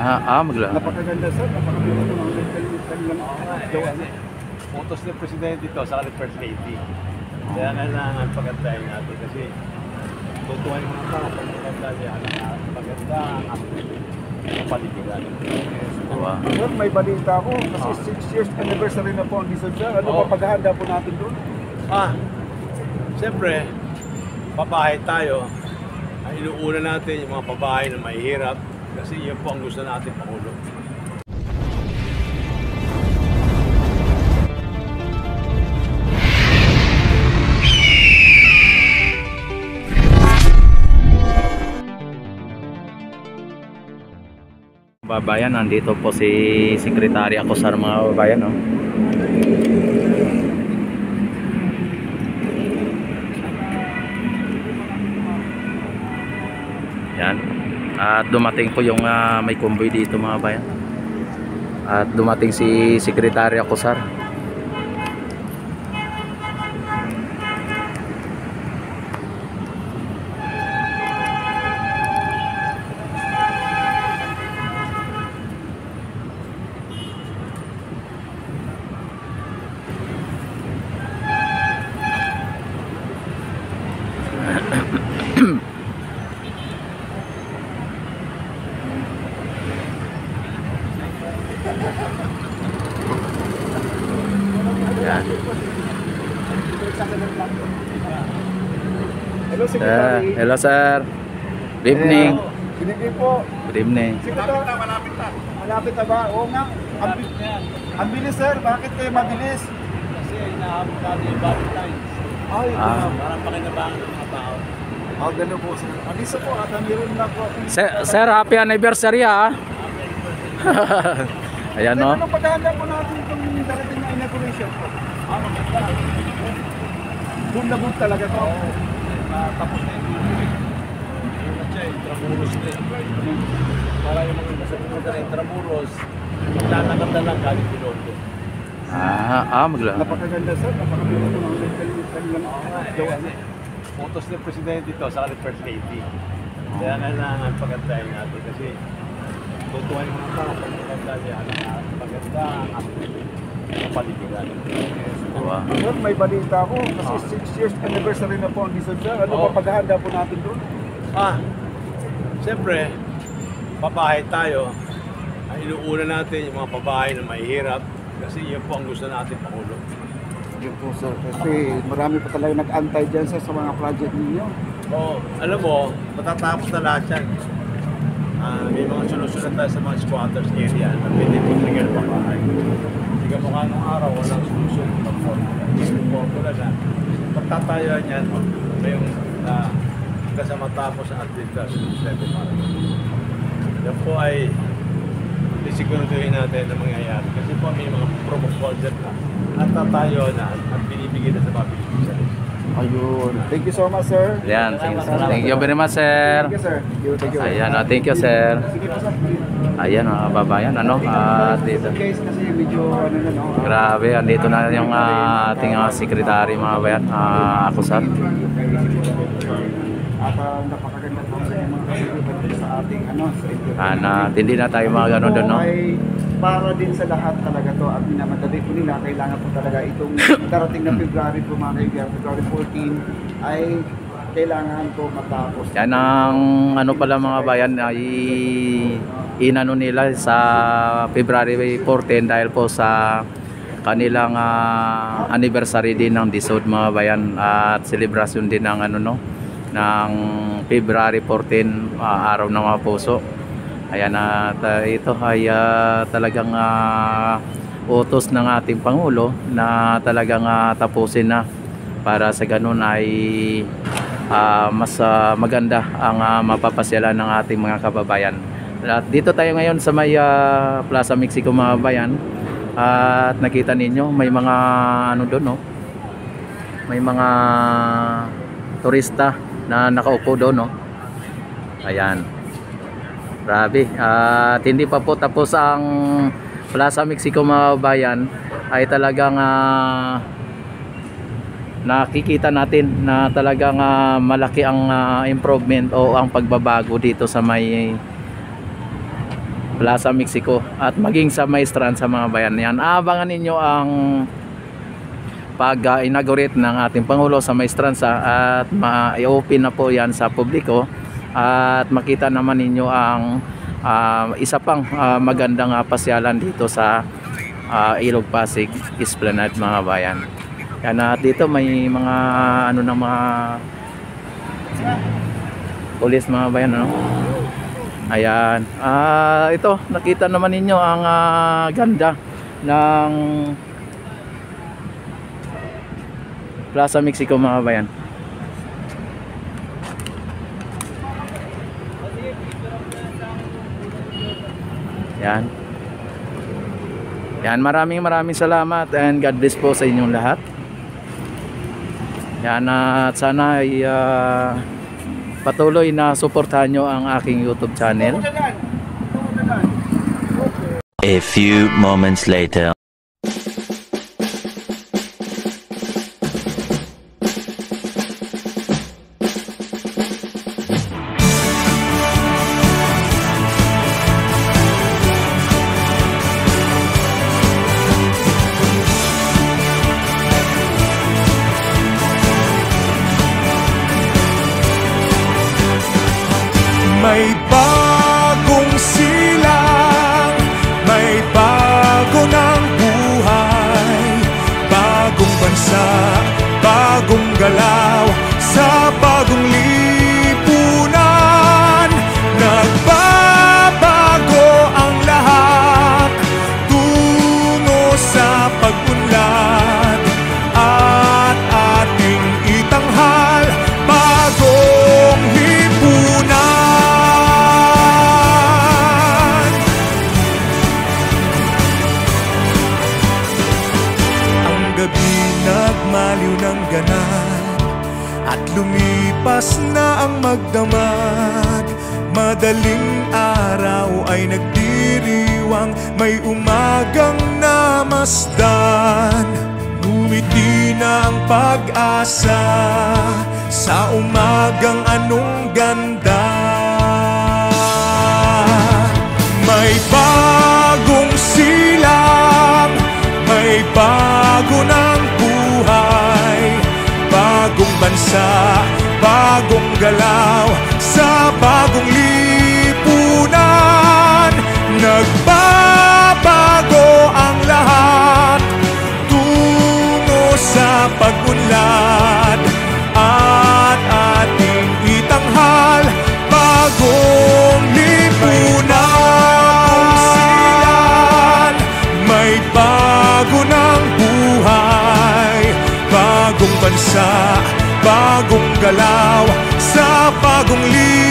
Napakaganda sir, napakaganda ng kanilang gawa. Photos ng presidente ito sa First Lady. Kaya kailangan pagandahin natin kasi tutuhan yung mga tao pag maganda niya ang maganda ang kapaligiran. Sir, may balita ako kasi 6 years anniversary na po ang Dizon sir. Ano pa paghahanda po natin doon? Siyempre, pabahay tayo. Ang inuuna natin yung mga pabahay na mahihirap kasi yun po ang gusto natin Pangulo. Babayan, nandito po si Sekretary Acosar mga babayan, no? Yan. At dumating po yung may convoy dito mga bayan. At dumating si Sekretary Acosar. Hello, Secretary. Hello sir. Good evening. Good evening po. Good evening. Secretary, malapit na. Malapit na ba? Oo nga. Ang bilis sir, bakit kayo mabilis? Kasi inaabot natin yung Valentine's. Ay, Parang pakinabangan ng mga tao. gano'n po sir. Alisa po at meron na po. Sir, happy anniversary ah. Ayan no. Ano paghahanda po natin itong darating na inauguration po? Maganda. Boom na boom talaga to. Tapos na yung Intramuros na yun. Para yung mga nasabihin na Intramuros, maglalakad na lang galing Piloto. Napakaganda sir, napakaganda po ng kanilang gawa. Photos ng presidente ito sa First Lady. Kaya kailangan pagandahin natin kasi tutuhan yung mga tao pag maganda niya ang maganda ang kapaligiran. Sir, may balita ako kasi 6 years anniversary na po ang Dizon sir. Ano pa paghahanda po natin doon? Siyempre, pabahay tayo. Ang inuuna natin yung mga pabahay na mahihirap kasi yun po ang gusto natin Pangulo. Yun po sir, kasi marami pa talaga nag-antay dyan sir sa mga project ninyo. Alam mo, matatapos na lahat yan. May mga solusyon tayo sa mga squatters area na pwede po tingnan pa bahay. Hindi ka mukha nung araw, walang solusyon. Pagpapula na. Pagtatayuan yan, ngayong hanggang sa matapos ang administration 7 months. Yan po ay isiguraduhin natin na mangyayari. Kasi po may mga proposal na at tatayo na at binibigay na sa mga beneficiaries. Ayun. Thank you so much sir. Yan, thank you very much sir. Thank you sir. Thank you. Ayan, thank you sir. Sige po sir. Ayan mga kababayan, dito. Case kasi medyo ano na no. Grabe, andito na yung ating sekretary mga bayan, Acosar. At napakaganda po sa mga kasibukan sa ating Hindi na tayo mga gano'n doon, no? Ay para din sa lahat talaga to at minamadali po nila, kailangan po talaga itong darating na February po mga kaibigan, February 14 ay kailangan po matapos. Yan ang ano pala mga bayan ay inano nila sa February 14 dahil po sa kanilang anniversary din ng Dizon mga bayan at celebration din ng ano no ng February 14 araw ng mga puso. Ayan ito ay talagang utos ng ating Pangulo na talagang tapusin na para sa ganun ay mas maganda ang mapapasyalan ng ating mga kababayan. At dito tayo ngayon sa may Plaza Mexico mga bayan at nakita ninyo may mga ano doon no, may mga turista na nakaupo doon no. Ayan, grabe, at hindi pa po tapos ang Plaza Mexico mga bayan ay talagang nakikita natin na talagang malaki ang improvement o ang pagbabago dito sa may Plaza Mexico at maging sa Maestran sa mga bayan. Yan, abangan ninyo ang pag-inaugurate ng ating Pangulo sa Maestranza at i-open na po yan sa publiko at makita naman ninyo ang isa pang magandang pasyalan dito sa Ilog Pasig Esplanade mga bayan. Yan, at dito may mga ano ng mga pulis mga bayan, ano? Ayan. Ito, nakita naman ninyo ang ganda ng Plaza Mexico mga bayan. Yan. Yan, maraming salamat and God bless po sa inyong lahat. Yan, at sana ay patuloy na suportahan nyo ang aking YouTube channel. A few moments later. May bagong silang, may bago ng buhay, bagong bansa, bagong galaw, sa bagong lipunan. Nagbabago ang lahat, tungo sa pag-unlad, at ating itanghal, bagong lipunan. Nagmaliw ng ganap at lumipas na ang magdamag. Madaling araw ay nagdiriwang, may umagang namasdan. Ngumiti na ang pag-asa sa umagang anong ganda. May bagong silang, may bago ng buhay, bagong bansa, bagong galaw, sa bagong lipunan. Nagbabago ang lahat, tungo sa pag-unlad, at ating itanghal, bagong lipunan. May bago ng buhay, bagong bansa, bagong galaw, sa bagong lipunan.